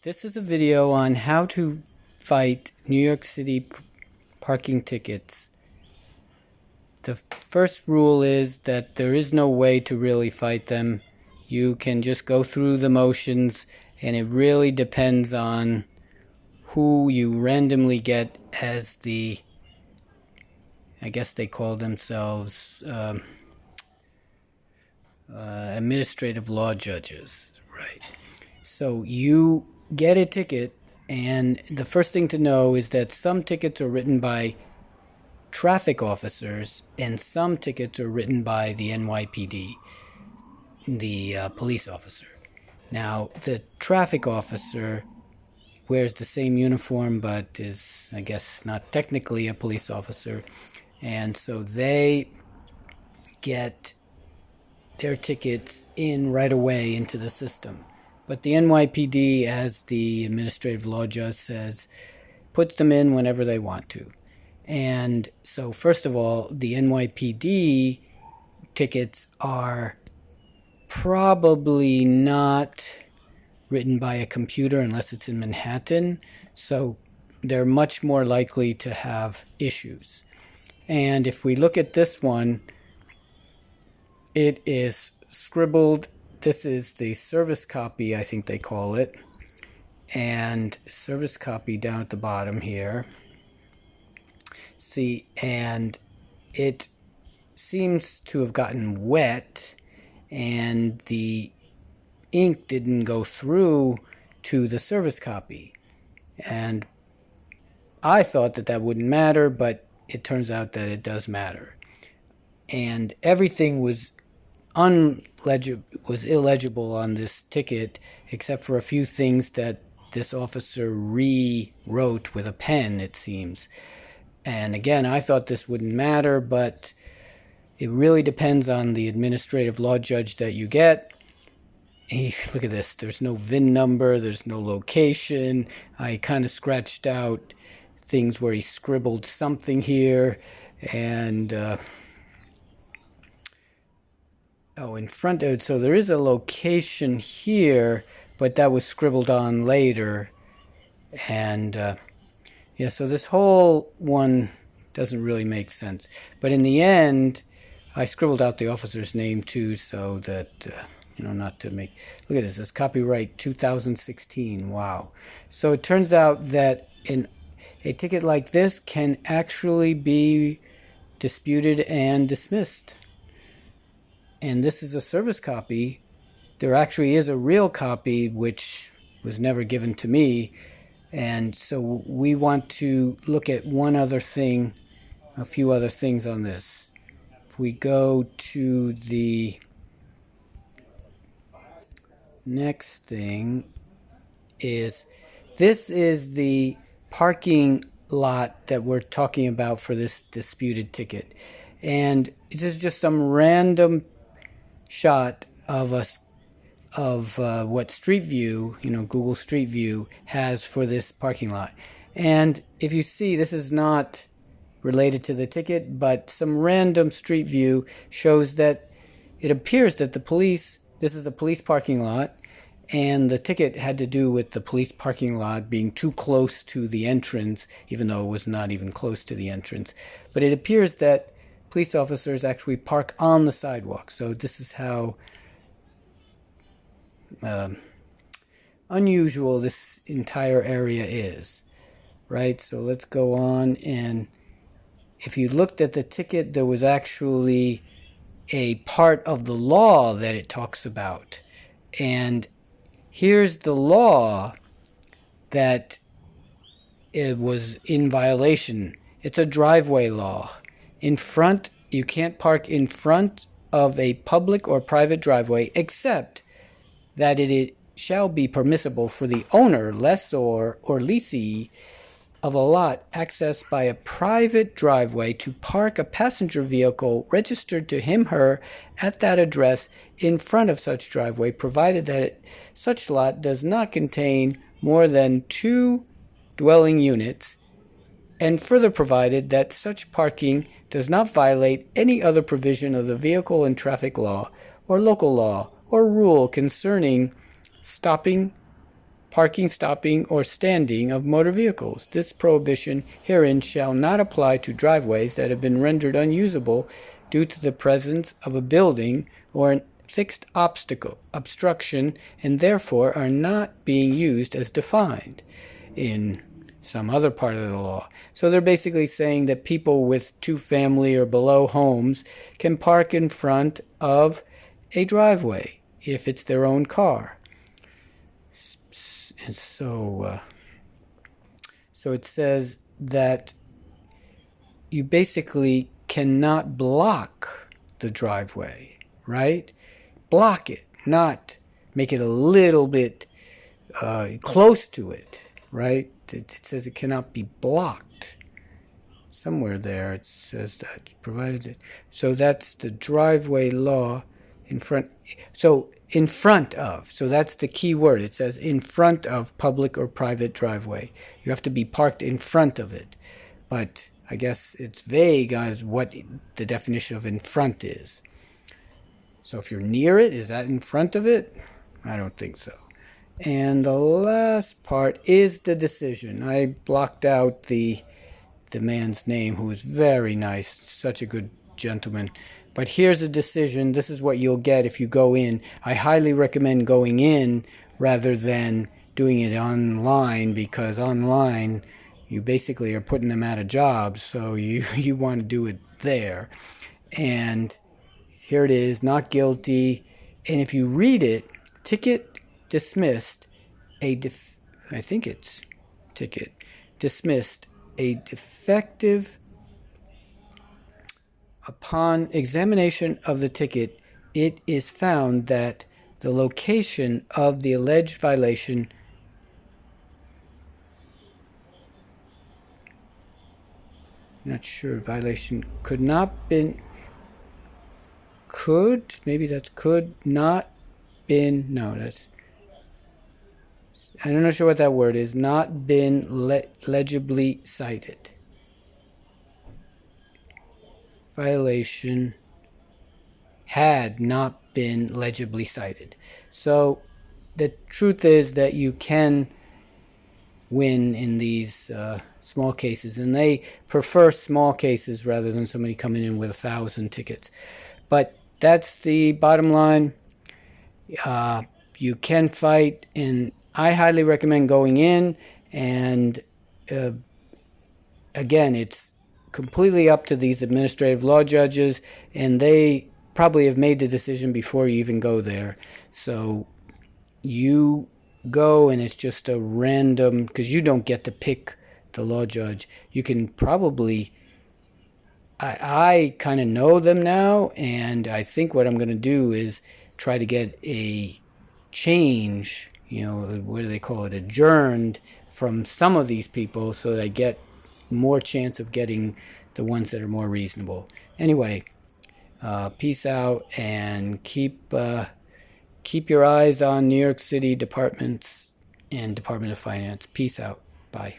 This is a video on how to fight New York City parking tickets. The first rule is that there is no way to really fight them. You can just go through the motions, and it really depends on who you randomly get as the, I guess they call themselves administrative law judges, right? So you get a ticket, and the first thing to know is that some tickets are written by traffic officers and some tickets are written by the NYPD, the police officer. Now, the traffic officer wears the same uniform but is, I guess, not technically a police officer, and so they get their tickets in right away into the system. But the NYPD, as the administrative law judge says, puts them in whenever they want to. And so, first of all, the NYPD tickets are probably not written by a computer unless it's in Manhattan. So they're much more likely to have issues. And if we look at this one, it is scribbled. This is the service copy, I think they call it. And service copy down at the bottom here. See, and it seems to have gotten wet, and the ink didn't go through to the service copy. And I thought that that wouldn't matter, but it turns out that it does matter. And everything was illegible on this ticket, except for a few things that this officer rewrote with a pen, it seems. And again, I thought this wouldn't matter, but it really depends on the administrative law judge that you get. Look at this. There's no VIN number. There's no location. I kind of scratched out things where he scribbled something here. And, in front of it. So there is a location here, but that was scribbled on later. And, yeah, so this whole one doesn't really make sense. But in the end, I scribbled out the officer's name too, so that, not to make... Look at this. It's copyright 2016. Wow. So it turns out that a ticket like this can actually be disputed and dismissed. And this is a service copy. There actually is a real copy, which was never given to me. And so we want to look at a few other things on this. If we go to the next thing this is the parking lot that we're talking about for this disputed ticket. And this is just some random shot of what Street View, Google Street View has for this parking lot. And if you see, this is not related to the ticket, but some random Street View shows that it appears that this is a police parking lot, and the ticket had to do with the police parking lot being too close to the entrance, even though it was not even close to the entrance. But it appears that police officers actually park on the sidewalk. So this is how unusual this entire area is, right? So let's go on, and if you looked at the ticket, there was actually a part of the law that it talks about. And here's the law that it was in violation. It's a driveway law. You can't park in front of a public or private driveway, except that it shall be permissible for the owner, lessor, or leasee of a lot accessed by a private driveway to park a passenger vehicle registered to him/her at that address in front of such driveway, provided that such lot does not contain more than 2 dwelling units, and further provided that such parking does not violate any other provision of the vehicle and traffic law or local law or rule concerning stopping, parking, stopping, or standing of motor vehicles. This prohibition herein shall not apply to driveways that have been rendered unusable due to the presence of a building or an fixed obstruction, and therefore are not being used as defined in some other part of the law. So they're basically saying that people with 2-family or below homes can park in front of a driveway if it's their own car. And so it says that you basically cannot block the driveway, right? Block it, not make it a little bit close to it, right? It says it cannot be blocked. Somewhere there it says that, provided it. So that's the driveway law in front. So in front of. So that's the key word. It says in front of public or private driveway. You have to be parked in front of it. But I guess it's vague as what the definition of in front is. So if you're near it, is that in front of it? I don't think so. And the last part is the decision. I blocked out the man's name, who was very nice, such a good gentleman. But here's a decision. This is what you'll get if you go in. I highly recommend going in rather than doing it online, because online you basically are putting them out of jobs. So you want to do it there. And here it is, not guilty. And if you read it, ticket dismissed, I think it's ticket dismissed, a defective. Upon examination of the ticket, it is found that the location of the alleged violation violation could not been, maybe that's could not been, no, that's, I'm not sure what that word is, not been legibly cited. Violation had not been legibly cited. So the truth is that you can win in these small cases, and they prefer small cases rather than somebody coming in with 1,000 tickets. But that's the bottom line. You can fight, and I highly recommend going in. And again, it's completely up to these administrative law judges, and they probably have made the decision before you even go there. So you go, and it's just a random, because you don't get to pick the law judge. You can probably, I kind of know them now, and I think what I'm going to do is try to get a change, what do they call it, adjourned from some of these people, so that I get more chance of getting the ones that are more reasonable. Anyway, peace out, and keep your eyes on New York City departments and Department of Finance. Peace out. Bye.